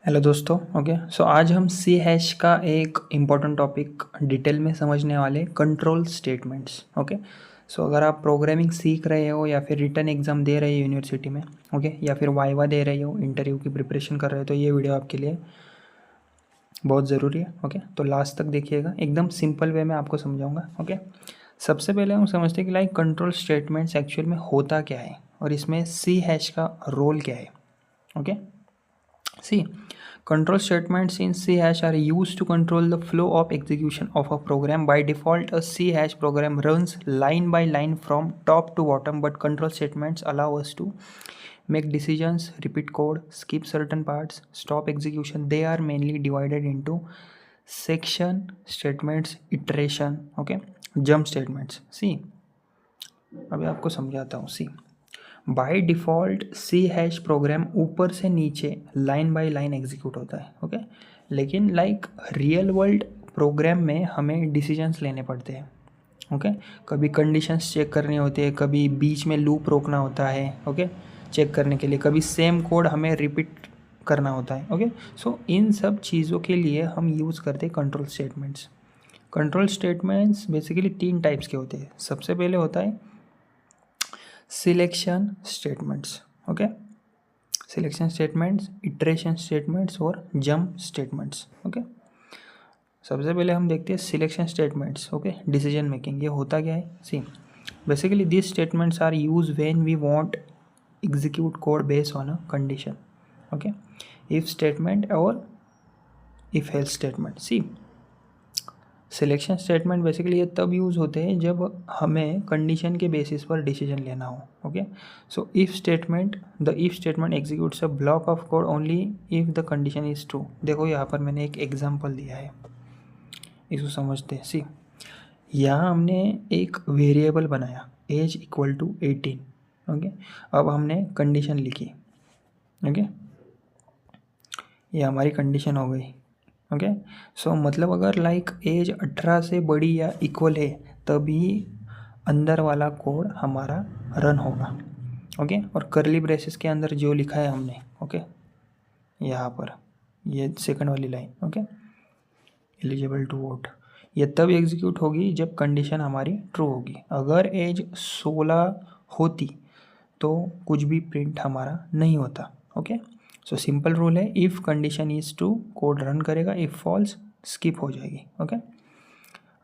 Hello दोस्तों। Okay, सो आज हम सी हैश का एक इम्पॉर्टेंट टॉपिक डिटेल में समझने वाले कंट्रोल स्टेटमेंट्स। ओके, सो अगर आप प्रोग्रामिंग सीख रहे हो या फिर रिटन एग्ज़ाम दे रहे हो यूनिवर्सिटी में, ओके, या फिर वाइवा दे रहे हो, इंटरव्यू की प्रिपरेशन कर रहे हो, तो ये वीडियो आपके लिए बहुत ज़रूरी है। ओके, तो लास्ट तक देखिएगा, एकदम सिंपल वे में आपको समझाऊंगा। ओके, सबसे पहले हम समझते हैं कि लाइक कंट्रोल स्टेटमेंट्स एक्चुअल में होता क्या है और इसमें सी हैश का रोल क्या है। Okay, C control statements in C hash are used to control the flow of execution of a program. By default, a C hash program runs line by line from top to bottom, but control statements allow us to make decisions, repeat code, skip certain parts, stop execution. They are mainly divided into section statements, iteration, okay, jump statements. See, अभी आपको समझाता हूँ। C by default C hash program ऊपर से नीचे line by line execute होता है। Okay, लेकिन लाइक रियल वर्ल्ड प्रोग्राम में हमें डिसीजंस लेने पड़ते हैं। ओके, कभी कंडीशंस चेक करनी होती है, कभी बीच में लूप रोकना होता है। ओके, चेक करने के लिए कभी सेम कोड हमें रिपीट करना होता है। ओके, सो इन सब चीज़ों के लिए हम यूज़ करते हैं control statements. Control statements basically 3 types के होते हैं। सबसे पहले होता है selection statements. Okay, selection statements, iteration statements और जंप स्टेटमेंट्स। ओके, सबसे पहले हम देखते हैं selection statements. Okay, decision making, ये होता क्या है। See basically this statements are use when we want execute code based on a condition. Okay, if statement और if else statement. See selection statement basically ये तब यूज़ होते हैं जब हमें कंडीशन के बेसिस पर डिसीजन लेना हो। Okay, so if statement, the if statement executes a block of code only if the condition is true. देखो यहाँ पर मैंने एक एग्जांपल दिया है, इसको समझते हैं। सी यहाँ हमने एक वेरिएबल बनाया एज इक्वल टू 18। ओके, अब हमने कंडीशन लिखी। ओके, ये हमारी कंडीशन हो गई। ओके, सो मतलब अगर लाइक एज 18 से बड़ी या इक्वल है तभी अंदर वाला कोड हमारा रन होगा। ओके, और करली ब्रेसेस के अंदर जो लिखा है हमने, ओके, यहाँ पर ये सेकंड वाली line, okay, eligible to vote, ये तब एग्जीक्यूट होगी जब कंडीशन हमारी ट्रू होगी। अगर एज 16 होती तो कुछ भी प्रिंट हमारा नहीं होता। ओके, सो सिंपल रूल है, if condition is true code run करेगा, इफ़ फॉल्स स्किप हो जाएगी। ओके,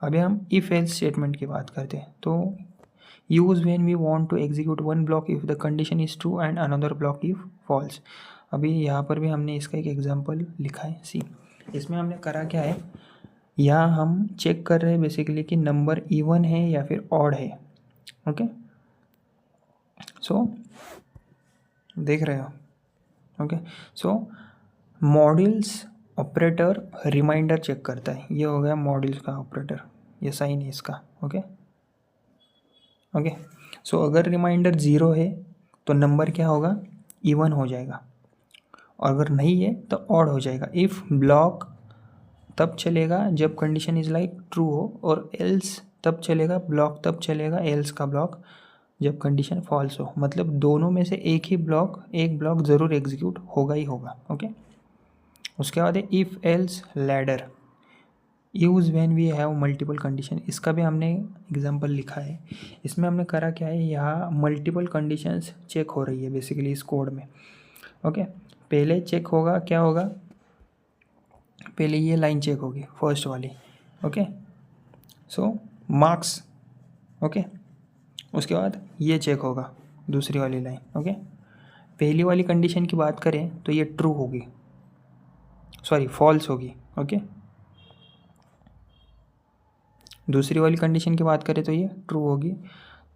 अभी हम इफ़ एल्स स्टेटमेंट की बात करते हैं। तो use when we want to execute one block if the condition is true and another block if false. अभी यहाँ पर भी हमने इसका एक एग्जाम्पल लिखा है। सी इसमें हमने करा क्या है, यहाँ हम चेक कर रहे हैं बेसिकली कि नंबर इवन है या फिर ऑड है। ओके, सो देख रहे हो। ओके, सो मॉड्यूल्स ऑपरेटर रिमाइंडर चेक करता है, ये हो गया मॉड्यूल्स का ऑपरेटर, ये साइन है इसका। ओके, ओके, सो अगर रिमाइंडर 0 है तो नंबर क्या होगा, इवन हो जाएगा, और अगर नहीं है तो ऑड हो जाएगा। इफ़ ब्लॉक तब चलेगा जब कंडीशन इज़ लाइक ट्रू हो, और एल्स तब चलेगा, ब्लॉक तब चलेगा, एल्स का ब्लॉक जब कंडीशन फॉल्स हो। मतलब दोनों में से एक ब्लॉक ज़रूर एग्जीक्यूट होगा ही होगा। ओके, उसके बाद है if else ladder, use when we have multiple condition, इसका भी हमने एग्जांपल लिखा है। इसमें हमने करा क्या है, यहाँ मल्टीपल कंडीशंस चेक हो रही है बेसिकली इस कोड में। ओके, पहले चेक होगा, क्या होगा, पहले ये लाइन चेक होगी फर्स्ट वाली। ओके, सो मार्क्स। ओके, उसके बाद ये चेक होगा दूसरी वाली लाइन। ओके, पहली वाली कंडीशन की बात करें तो ये ट्रू होगी, सॉरी फॉल्स होगी। ओके, दूसरी वाली कंडीशन की बात करें तो ये ट्रू होगी,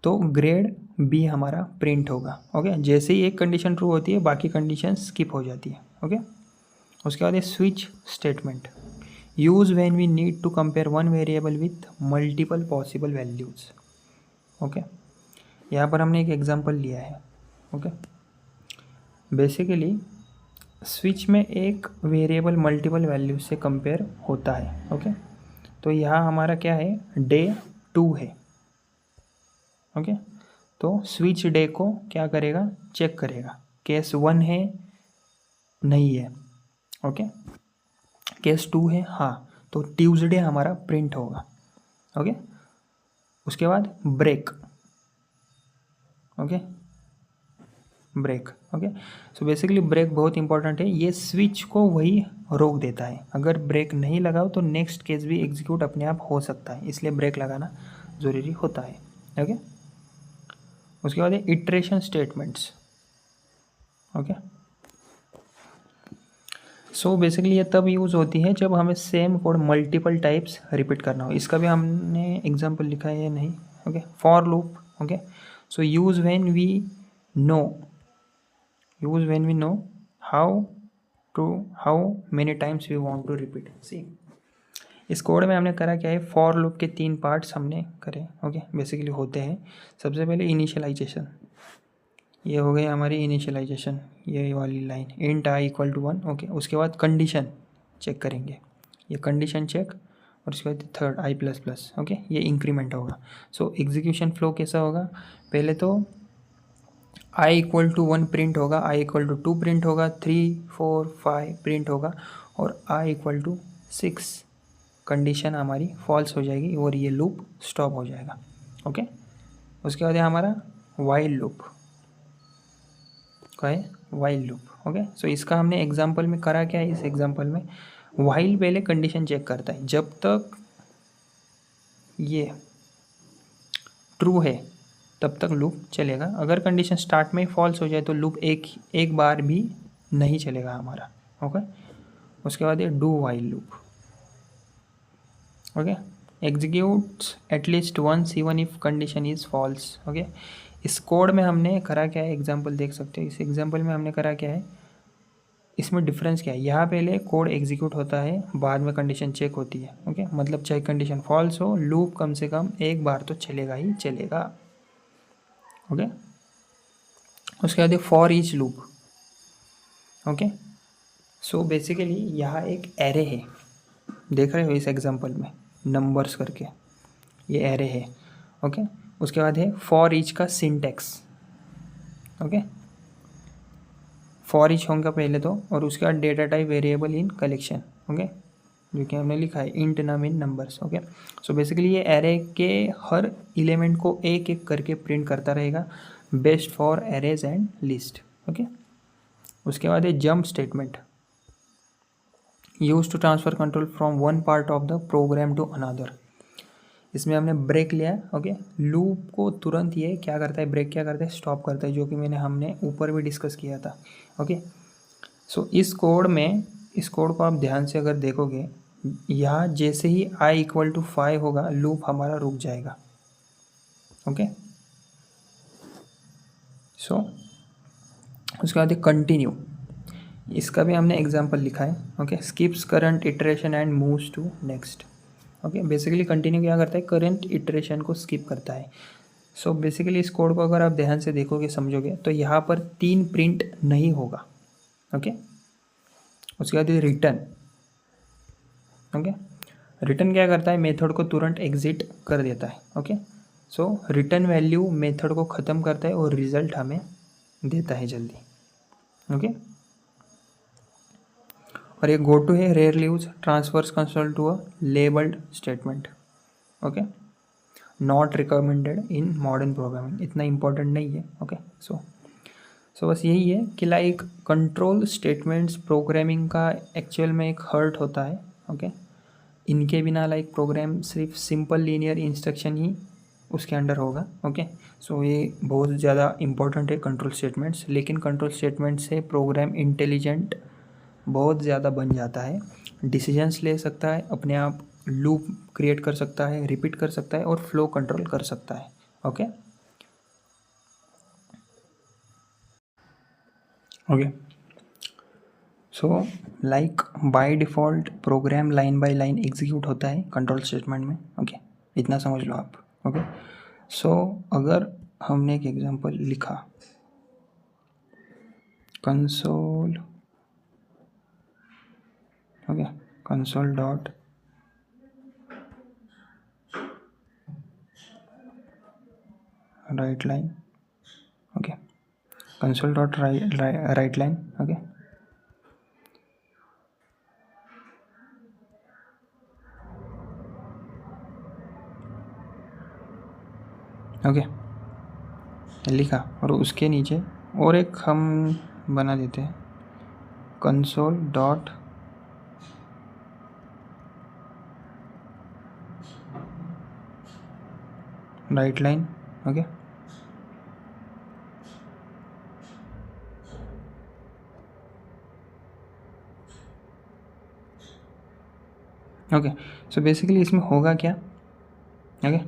तो ग्रेड बी हमारा प्रिंट होगा। ओके, जैसे ही एक कंडीशन ट्रू होती है बाकी कंडीशन स्किप हो जाती है। ओके, उसके बाद ये switch statement, use when we need to compare one variable with multiple possible values. Okay, यहाँ पर हमने एक एग्जांपल लिया है। ओके, बेसिकली स्विच में एक वेरिएबल मल्टीपल वैल्यूज से कंपेयर होता है। ओके, तो यहाँ हमारा क्या है, डे 2 है। ओके, तो स्विच डे को क्या करेगा, चेक करेगा, केस 1 है नहीं है, ओके, केस 2 है हाँ, तो ट्यूसडे हमारा प्रिंट होगा। ओके, उसके बाद break. Okay, break. Okay, so basically break बहुत इंपॉर्टेंट है, ये स्विच को वही रोक देता है। अगर ब्रेक नहीं लगाओ तो नेक्स्ट केस भी एग्जीक्यूट अपने आप हो सकता है, इसलिए ब्रेक लगाना ज़रूरी होता है। ओके, उसके बाद है iteration statements. Okay, so basically ये तब यूज़ होती है जब हमें same code multiple types repeat करना हो। इसका भी हमने एग्जांपल लिखा है या नहीं। Okay, for loop. Okay, so use when we know, use when we know how how many times we want to repeat। सी इस कोड में हमने करा क्या है, फॉर लूप के 3 पार्ट्स हमने करे। ओके, बेसिकली होते हैं सबसे पहले इनिशियलाइजेशन, ये हो गई हमारी इनिशियलाइजेशन, ये वाली line int i equal to 1। Okay, उसके बाद कंडीशन चेक करेंगे, ये कंडीशन चेक, और उसके बाद थर्ड आई प्लस प्लस। ओके, ये इंक्रीमेंट होगा। सो एग्जीक्यूशन फ्लो कैसा होगा, पहले तो आई इक्वल टू 1 प्रिंट होगा, आई इक्वल टू 2 प्रिंट होगा, 3 4 5 प्रिंट होगा, और आई इक्वल टू 6 कंडीशन हमारी फॉल्स हो जाएगी और ये लूप स्टॉप हो जाएगा। ओके, उसके बाद है हमारा वाइल लूप। क्या है, वाइल लूप। ओके, सो इसका हमने एग्जांपल में करा क्या है, इस एग्जांपल में वाइल पहले कंडीशन चेक करता है, जब तक ये ट्रू है तब तक लूप चलेगा। अगर कंडीशन स्टार्ट में ही फॉल्स हो जाए तो लूप एक बार भी नहीं चलेगा हमारा। ओके, उसके बाद ये do while loop. Okay, executes at least once even if condition is false. Okay, इस कोड में हमने करा क्या है, एग्जांपल देख सकते हो, इस एग्जांपल में हमने करा क्या है, इसमें डिफरेंस क्या है, यहाँ पहले कोड एग्जीक्यूट होता है, बाद में कंडीशन चेक होती है। ओके, मतलब चाहे कंडीशन फॉल्स हो, लूप कम से कम एक बार तो चलेगा ही चलेगा। ओके, उसके बाद for each loop. Okay, so basically यहाँ एक एरे है, देख रहे हो इस एग्जांपल में नंबर्स करके, ये एरे है। ओके, उसके बाद है फॉर ईच का सिंटेक्स। ओके, फॉर ईच होगा पहले तो, और उसके बाद data type variable in collection. Okay, जो कि हमने लिखा है इंट नम इन नंबर्स। ओके, सो बेसिकली ये एरे के हर एलिमेंट को एक एक करके प्रिंट करता रहेगा, best for arrays and list. Okay, उसके बाद है jump statement, use to transfer control from one part of the program to another. इसमें हमने ब्रेक लिया है। ओके, लूप को तुरंत ये क्या करता है, ब्रेक क्या करता है, स्टॉप करता है, जो कि हमने ऊपर भी डिस्कस किया था। ओके, सो इस कोड में, इस कोड को आप ध्यान से अगर देखोगे, यहाँ जैसे ही आई इक्वल टू 5 होगा लूप हमारा रुक जाएगा। ओके, सो उसके बाद कंटिन्यू, इसका भी हमने एग्जांपल लिखा है। Okay, skips current iteration and moves to next. Okay, basically continue क्या करता है, करंट इटरेशन को स्किप करता है। सो बेसिकली इस कोड को अगर आप ध्यान से देखोगे समझोगे तो यहाँ पर 3 प्रिंट नहीं होगा। ओके, उसके बाद रिटर्न। ओके, रिटर्न क्या करता है, मेथड को तुरंत एग्जिट कर देता है। ओके, सो रिटर्न वैल्यू मेथड को ख़त्म करता है और रिजल्ट हमें देता है जल्दी। ओके, और ये गो टू है, rarely use, transfers console to a labelled statement. Okay, not recommended in modern programming, इतना इंपॉर्टेंट नहीं है। ओके, सो बस यही है कि लाइक कंट्रोल स्टेटमेंट्स प्रोग्रामिंग का एक्चुअल में एक हर्ट होता है। ओके, इनके बिना लाइक प्रोग्राम सिर्फ सिंपल लीनियर इंस्ट्रक्शन ही उसके अंडर होगा। ओके, सो ये बहुत ज़्यादा इंपॉर्टेंट है कंट्रोल स्टेटमेंट्स, लेकिन कंट्रोल स्टेटमेंट से प्रोग्राम इंटेलिजेंट बहुत ज़्यादा बन जाता है, डिसीजंस ले सकता है, अपने आप लूप क्रिएट कर सकता है, रिपीट कर सकता है, और फ्लो कंट्रोल कर सकता है। Okay, okay, so like by default program line by line execute होता है कंट्रोल स्टेटमेंट में। ओके, इतना समझ लो आप। ओके, सो अगर हमने एक एग्जांपल लिखा, console, okay, console dot right line. Okay, console dot right line. Okay, okay, लिखा, और उसके नीचे और एक हम बना देते हैं console dot right line. Okay, okay, so basically इसमें होगा क्या? ओके,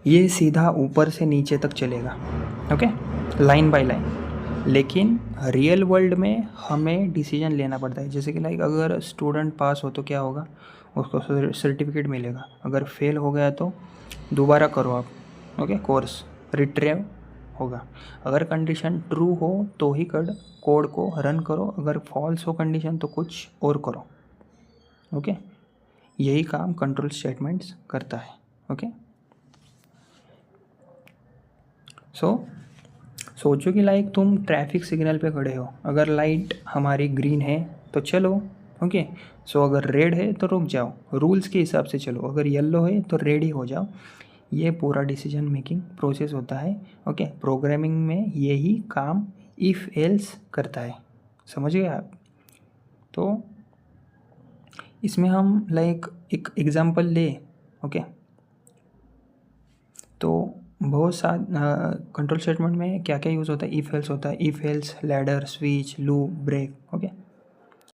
ये सीधा ऊपर से नीचे तक चलेगा, ओके, लाइन बाय लाइन। लेकिन रियल वर्ल्ड में हमें डिसीजन लेना पड़ता है। जैसे कि लाइक अगर स्टूडेंट पास हो तो क्या होगा, उसको सर्टिफिकेट मिलेगा। अगर फेल हो गया तो दोबारा करो आप, ओके, कोर्स रिट्रीव होगा। अगर कंडीशन ट्रू हो तो ही कोड को रन करो, अगर फॉल्स हो कंडीशन तो कुछ और करो। ओके, यही काम कंट्रोल स्टेटमेंट्स करता है। ओके, सोचो कि लाइक तुम ट्रैफिक सिग्नल पे खड़े हो, अगर लाइट हमारी ग्रीन है तो चलो, ओके, सो अगर रेड है तो रुक जाओ, रूल्स के हिसाब से चलो, अगर येलो है तो रेडी हो जाओ। ये पूरा डिसीजन मेकिंग प्रोसेस होता है। ओके, प्रोग्रामिंग में यही काम इफ़ एल्स करता है। समझ गए आप? तो इसमें हम लाइक एक एग्जांपल ले। ओके, तो बहुत सा कंट्रोल स्टेटमेंट में क्या क्या यूज़ होता है, इफ़ एल्स होता है, if else, ladder, switch, loop, break. Okay,